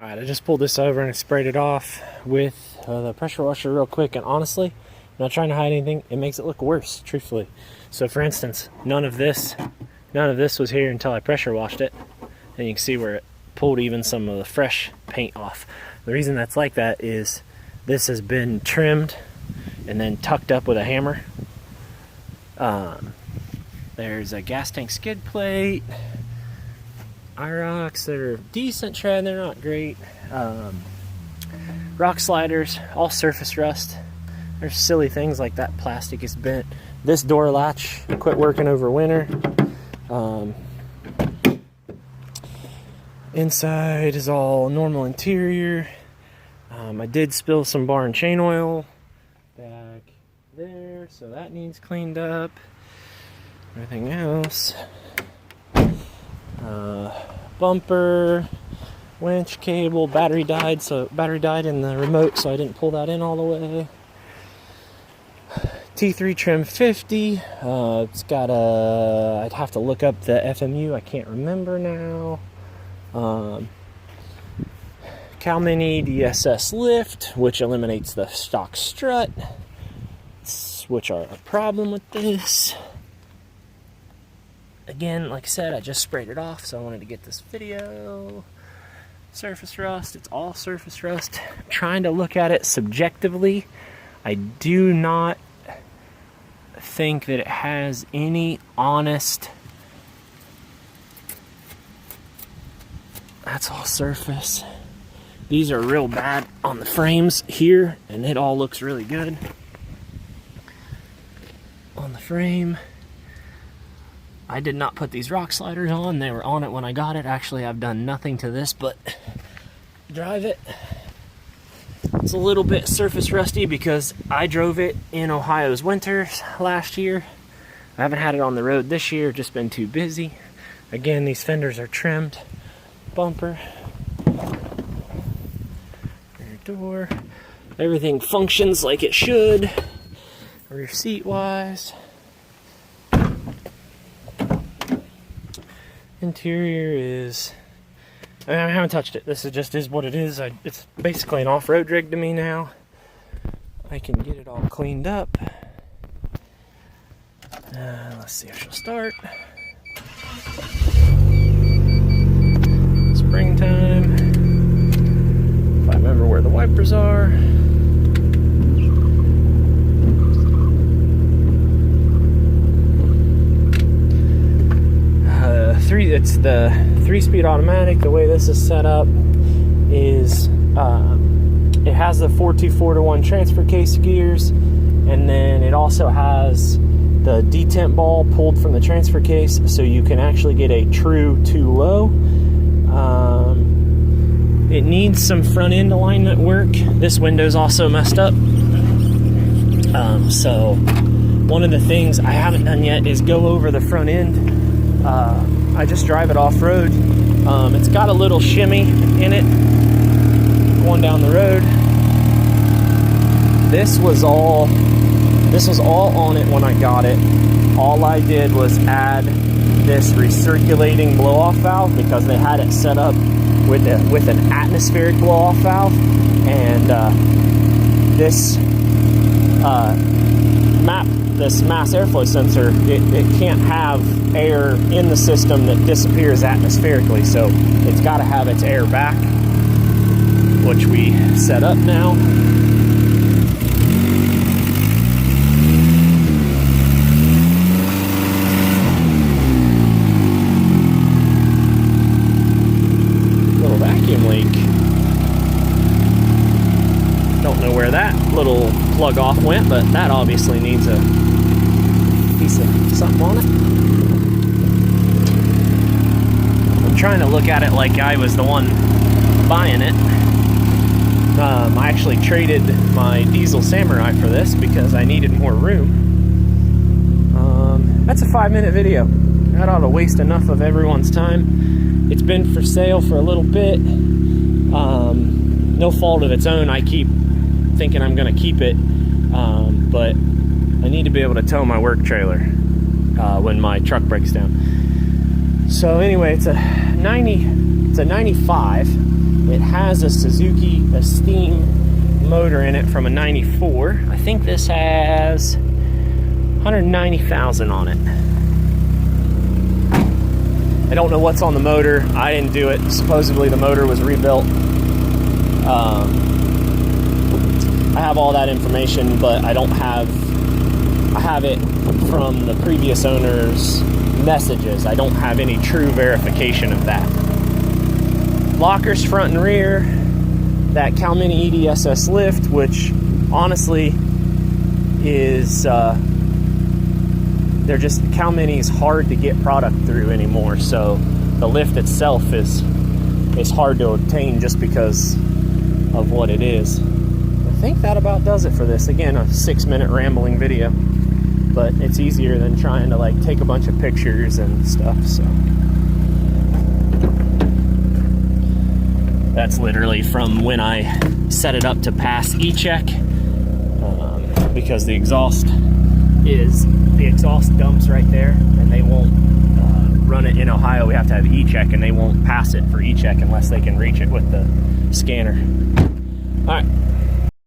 Alright, I just pulled this over and I sprayed it off with the pressure washer real quick, and honestly, I'm not trying to hide anything, it makes it look worse, truthfully. So for instance, none of this was here until I pressure washed it, and you can see where it pulled even some of the fresh paint off. The reason that's like that is this has been trimmed and then tucked up with a hammer. There's a gas tank skid plate, IROCs that are decent tread, they're not great. Rock sliders, all surface rust. There's silly things like that plastic is bent. This door latch quit working over winter. Inside is all normal interior. I did spill some bar and chain oil back there, so that needs cleaned up. Everything else, bumper, winch cable, battery died in the remote, so I didn't pull that in all the way. T3 trim 50. It's got a, I'd have to look up the FMU, I can't remember now. Cal Mini DSS lift, which eliminates the stock strut, which are a problem with this. Again, like I said, I just sprayed it off, so I wanted to get this video. Surface rust, it's all surface rust. I'm trying to look at it subjectively. I do not think that it has any honest... That's all surface. These are real bad on the frames here, and it all looks really good on the frame. I did not put these rock sliders on. They were on it when I got it. Actually, I've done nothing to this but drive it. It's a little bit surface rusty because I drove it in Ohio's winters last year. I haven't had it on the road this year, just been too busy. Again, these fenders are trimmed. Bumper, rear door, everything functions like it should, rear seat wise. Interior is, I haven't touched it. This is what it is. It's basically an off-road rig to me now. I can get it all cleaned up. Let's see if she'll start. Springtime. If I remember where the wipers are. It's the 3-speed automatic. The way this is set up is it has the 4-2-4-1 transfer case gears, and then it also has the detent ball pulled from the transfer case, so you can actually get a true too low. It needs some front end alignment work. This window's also messed up. So one of the things I haven't done yet is go over the front end. I just drive it off-road. It's got a little shimmy in it going down the road. This was all on it when I got it. All I did was add this recirculating blow-off valve because they had it set up with an atmospheric blow-off valve, and this mass airflow sensor, it can't have air in the system that disappears atmospherically, so it's got to have its air back, which we set up now. Little vacuum leak. Don't know where that little plug off went, but that obviously needs a piece of something on it. I'm trying to look at it like I was the one buying it. I actually traded my diesel Samurai for this because I needed more room. That's a 5-minute video. That ought to waste enough of everyone's time. It's been for sale for a little bit. No fault of its own. I keep thinking I'm going to keep it, but I need to be able to tow my work trailer when my truck breaks down. So anyway, it's a 95. It has a Suzuki Esteem motor in it from a 94. I think this has 190,000 on it. I don't know what's on the motor. I didn't do it. Supposedly the motor was rebuilt. I have all that information, but I have it from the previous owner's messages. I don't have any true verification of that. Lockers front and rear, that Cal Mini EDSS lift, which honestly is they're just, Cal Mini is hard to get product through anymore, so the lift itself is hard to obtain just because of what it is. I think that about does it for this. Again, a 6-minute rambling video, but it's easier than trying to like take a bunch of pictures and stuff. So that's literally from when I set it up to pass e-check, because the exhaust dumps right there, and they won't run it in Ohio. We have to have e-check, and they won't pass it for e-check unless they can reach it with the scanner. All right.